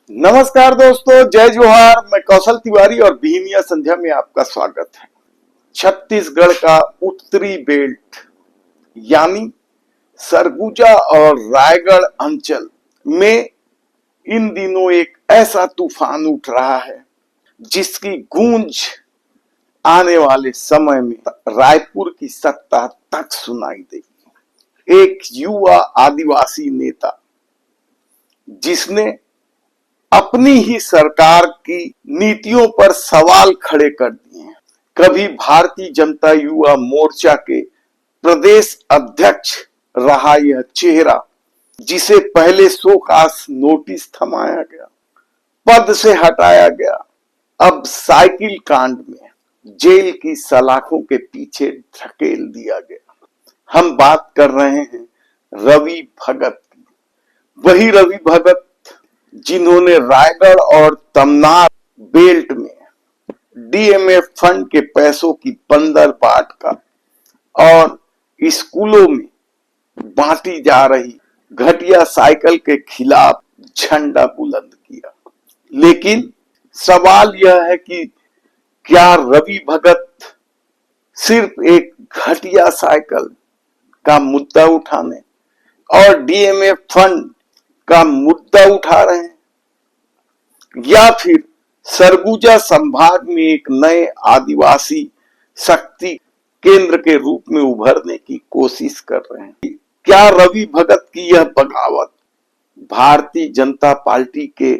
नमस्कार दोस्तों, जय जोहार। मैं कौशल तिवारी और बीहनिया संध्या में आपका स्वागत है। छत्तीसगढ़ का उत्तरी बेल्ट यानी सरगुजा और रायगढ़ अंचल में इन दिनों एक ऐसा तूफान उठ रहा है जिसकी गूंज आने वाले समय में रायपुर की सत्ता तक सुनाई देगी। एक युवा आदिवासी नेता जिसने अपनी ही सरकार की नीतियों पर सवाल खड़े कर दिए हैं। कभी भारतीय जनता युवा मोर्चा के प्रदेश अध्यक्ष रहा यह चेहरा, जिसे पहले शोकास नोटिस थमाया गया, पद से हटाया गया, अब साइकिल कांड में जेल की सलाखों के पीछे धकेल दिया गया। हम बात कर रहे हैं रवि भगत की। वही रवि भगत जिन्होंने रायगढ़ और तमनार बेल्ट में डीएमएफ फंड के पैसों की बंदर बाट का और स्कूलों में बांटी जा रही घटिया साइकिल के खिलाफ झंडा बुलंद किया। लेकिन सवाल यह है कि क्या रवि भगत सिर्फ एक घटिया साइकिल का मुद्दा उठाने और डीएमएफ फंड का मुद्दा उठा रहे हैं, या फिर सरगुजा संभाग में एक नए आदिवासी शक्ति केंद्र के रूप में उभरने की कोशिश कर रहे हैं? क्या रवि भगत की यह बगावत भारतीय जनता पार्टी के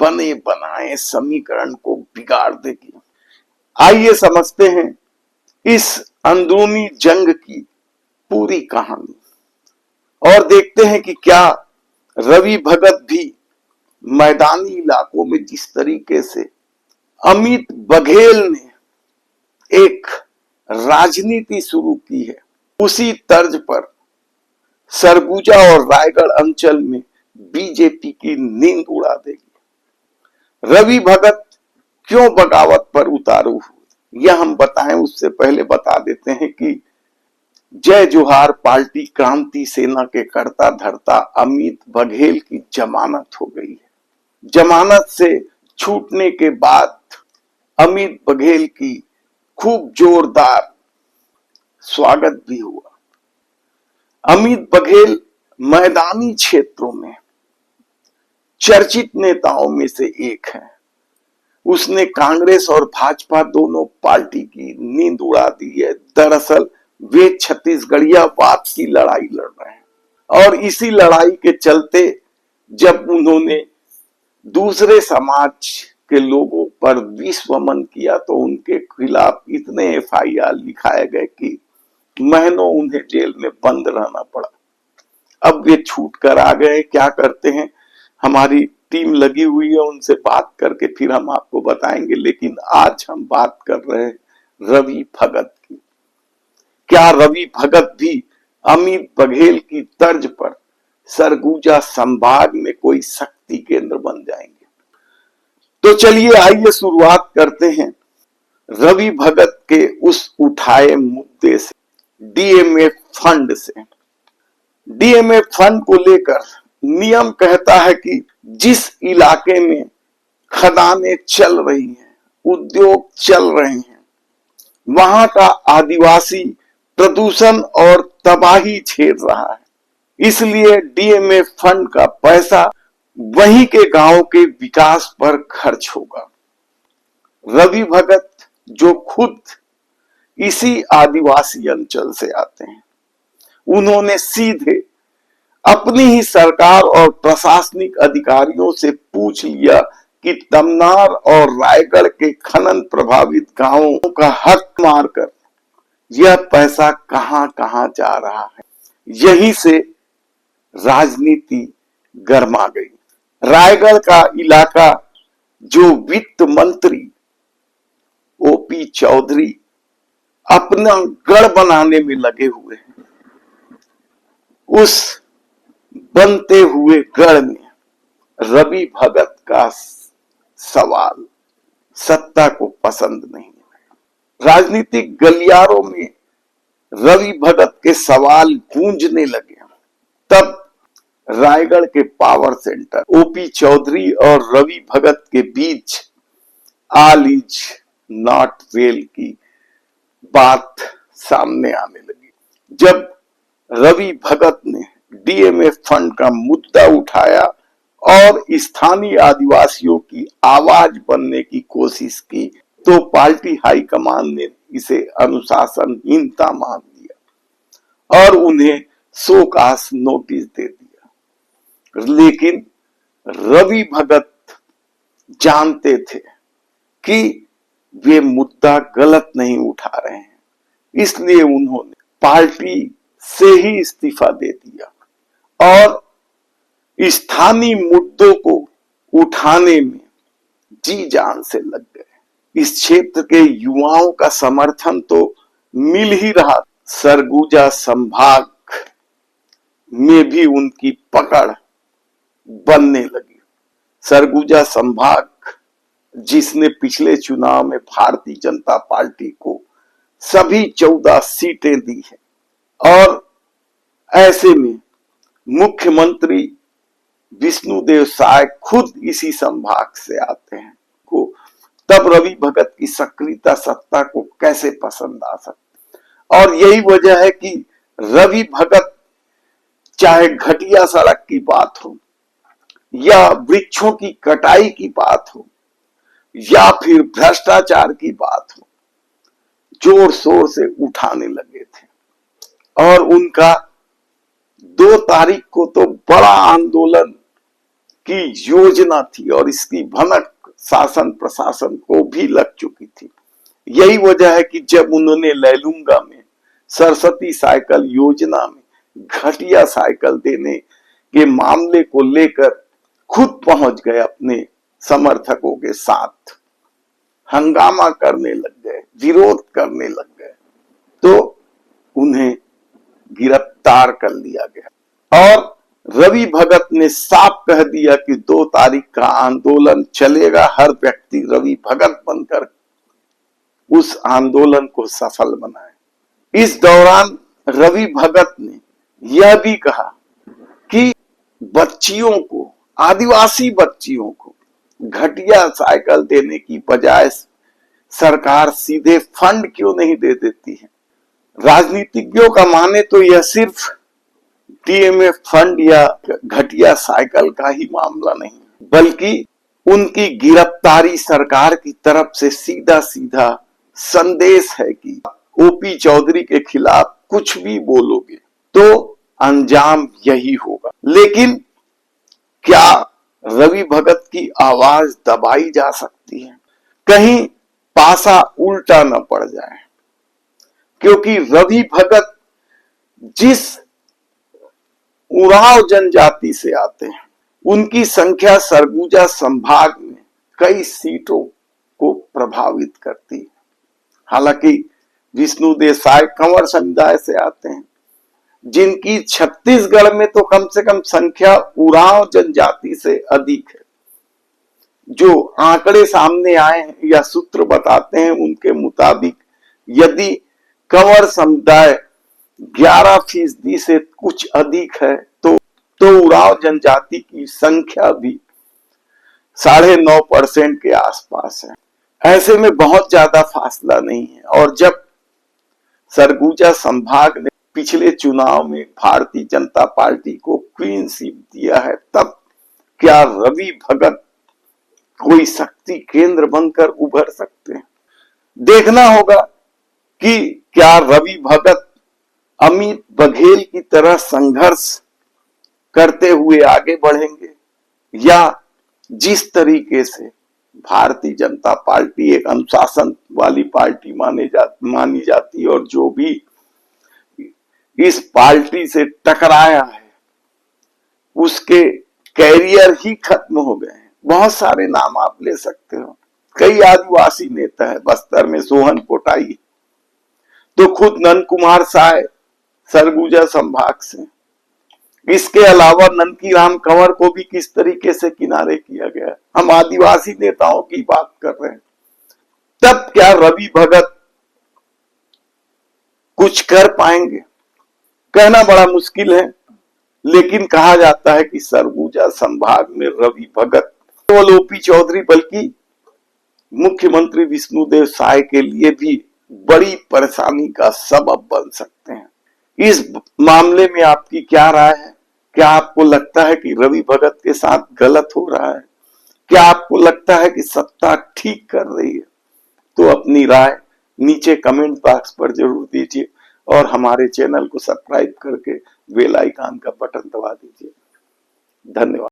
बने बनाए समीकरण को बिगाड़ देगी? आइए समझते हैं इस अंदरूनी जंग की पूरी कहानी और देखते हैं कि क्या रवि भगत भी मैदानी इलाकों में जिस तरीके से अमित बघेल ने एक राजनीति शुरू की है, उसी तर्ज पर सरगुजा और रायगढ़ अंचल में बीजेपी की नींद उड़ा देगी। रवि भगत क्यों बगावत पर उतारू हुए, यह हम बताएं उससे पहले बता देते हैं कि जय जोहार पार्टी क्रांति सेना के कर्ता धर्ता अमित बघेल की जमानत हो गई है। जमानत से छूटने के बाद अमित बघेल की खूब जोरदार स्वागत भी हुआ। अमित बघेल मैदानी क्षेत्रों में चर्चित नेताओं में से एक है। उसने कांग्रेस और भाजपा दोनों पार्टी की नींद उड़ा दी है। दरअसल वे छत्तीसगढ़ियावाद की लड़ाई लड़ रहे हैं और इसी लड़ाई के चलते जब उन्होंने दूसरे समाज के लोगों पर विषवमन किया तो उनके खिलाफ इतने एफआईआर लिखाए गए कि महीनों उन्हें जेल में बंद रहना पड़ा। अब वे छूट कर आ गए। क्या करते हैं, हमारी टीम लगी हुई है, उनसे बात करके फिर हम आपको बताएंगे। लेकिन आज हम बात कर रहे हैं रवि भगत की। क्या रवि भगत भी अमित बघेल की तर्ज पर सरगुजा संभाग में कोई शक्ति केंद्र बन जाएंगे? तो चलिए आइए शुरुआत करते हैं रवि भगत के उस उठाए मुद्दे से, डीएमएफ फंड से। डीएमएफ फंड को लेकर नियम कहता है कि जिस इलाके में खदानें चल रही हैं, उद्योग चल रहे हैं, वहां का आदिवासी प्रदूषण और तबाही झेल रहा है। इसलिए डीएमएफ फंड का पैसा वहीं के गांव के विकास पर खर्च होगा। रवि भगत जो खुद इसी आदिवासी अंचल से आते हैं, उन्होंने सीधे अपनी ही सरकार और प्रशासनिक अधिकारियों से पूछ लिया कि तमनार और रायगढ़ के खनन प्रभावित गांवों का हक मारकर यह पैसा कहां कहां जा रहा है। यहीं से राजनीति गर्मा गई। रायगढ़ का इलाका जो वित्त मंत्री ओपी चौधरी अपना गढ़ बनाने में लगे हुए हैं, उस बनते हुए गढ़ में रवि भगत का सवाल सत्ता को पसंद नहीं है। राजनीतिक गलियारों में रवि भगत के सवाल गूंजने लगे। तब रायगढ़ के पावर सेंटर ओपी चौधरी और रवि भगत के बीच ऑल इज नॉट वेल की बात सामने आने लगी। जब रवि भगत ने डीएमएफ फंड का मुद्दा उठाया और स्थानीय आदिवासियों की आवाज बनने की कोशिश की, तो पार्टी हाईकमान ने इसे अनुशासनहीनता मान लिया और उन्हें शोकास नोटिस दे दिया। लेकिन रवि भगत जानते थे कि वे मुद्दा गलत नहीं उठा रहे हैं, इसलिए उन्होंने पार्टी से ही इस्तीफा दे दिया और स्थानीय मुद्दों को उठाने में जी जान से लग गए। इस क्षेत्र के युवाओं का समर्थन तो मिल ही रहा, सरगुजा संभाग में भी उनकी पकड़ बनने लगी। सरगुजा संभाग जिसने पिछले चुनाव में भारतीय जनता पार्टी को सभी 14 सीटें दी है, और ऐसे में मुख्यमंत्री विष्णुदेव साय खुद इसी संभाग से आते हैं, को तब रवि भगत की सक्रियता सत्ता को कैसे पसंद आ सकती। और यही वजह है कि रवि भगत चाहे घटिया सड़क की बात हो या वृक्षों की कटाई की बात हो या फिर भ्रष्टाचार की बात हो, जोर शोर से उठाने लगे थे। और उनका 2 तारीख को तो बड़ा आंदोलन की योजना थी और इसकी भनक शासन प्रशासन को भी लग चुकी थी। यही वजह है कि जब उन्होंने लैलूंगा में सरस्वती साइकिल योजना में घटिया साइकिल देने के मामले को लेकर खुद पहुंच गए, अपने समर्थकों के साथ हंगामा करने लग गए, विरोध करने लग गए, तो उन्हें गिरफ्तार कर लिया गया। और रवि भगत ने साफ कह दिया कि 2 तारीख का आंदोलन चलेगा, हर व्यक्ति रवि भगत बनकर उस आंदोलन को सफल बनाए। इस दौरान रवि भगत ने यह भी कहा कि बच्चियों को, आदिवासी बच्चियों को घटिया साइकिल देने की बजाय सरकार सीधे फंड क्यों नहीं दे देती है। राजनीतिज्ञों का माने तो यह सिर्फ डीएमएफ फंड या घटिया साइकिल का ही मामला नहीं, बल्कि उनकी गिरफ्तारी सरकार की तरफ से सीधा सीधा संदेश है कि ओपी चौधरी के खिलाफ कुछ भी बोलोगे तो अंजाम यही होगा। लेकिन क्या रवि भगत की आवाज दबाई जा सकती है? कहीं पासा उल्टा न पड़ जाए, क्योंकि रवि भगत जिस उरांव जनजाति से आते हैं, उनकी संख्या सरगुजा संभाग में कई सीटों को प्रभावित करती है। हालांकि विष्णुदेव साय कंवर समुदाय से आते हैं, जिनकी छत्तीसगढ़ में तो कम से कम संख्या उरांव जनजाति से अधिक है। जो आंकड़े सामने आए हैं या सूत्र बताते हैं, उनके मुताबिक यदि कंवर समुदाय 11% से कुछ अधिक है, तो उरांव जनजाति की संख्या भी 9.5% के आसपास है। ऐसे में बहुत ज्यादा फासला नहीं है। और जब सरगुजा संभाग ने पिछले चुनाव में भारतीय जनता पार्टी को क्लीन स्वीप दिया है, तब क्या रवि भगत कोई शक्ति केंद्र बनकर उभर सकते हैं? देखना होगा कि क्या रवि भगत अमित बघेल की तरह संघर्ष करते हुए आगे बढ़ेंगे, या जिस तरीके से भारतीय जनता पार्टी एक अनुशासन वाली पार्टी मानी जाती है, और जो भी इस पार्टी से टकराया है उसके कैरियर ही खत्म हो गए हैं। बहुत सारे नाम आप ले सकते हो। कई आदिवासी नेता है, बस्तर में सोहन पोटाई, तो खुद नंद कुमार साय सरगुजा संभाग से। इसके अलावा ननकी राम कंवर को भी किस तरीके से किनारे किया गया। हम आदिवासी नेताओं की बात कर रहे हैं। तब क्या रवि भगत कुछ कर पाएंगे? कहना बड़ा मुश्किल है, लेकिन कहा जाता है कि सरगुजा संभाग में रवि भगत केवल ओपी चौधरी बल्कि मुख्यमंत्री विष्णुदेव साय के लिए भी बड़ी परेशानी का सबब बन सकते हैं। इस मामले में आपकी क्या राय है? क्या आपको लगता है कि रवि भगत के साथ गलत हो रहा है? क्या आपको लगता है कि सत्ता ठीक कर रही है? तो अपनी राय नीचे कमेंट बॉक्स पर जरूर दीजिए और हमारे चैनल को सब्सक्राइब करके बेल आइकन का बटन दबा दीजिए। धन्यवाद।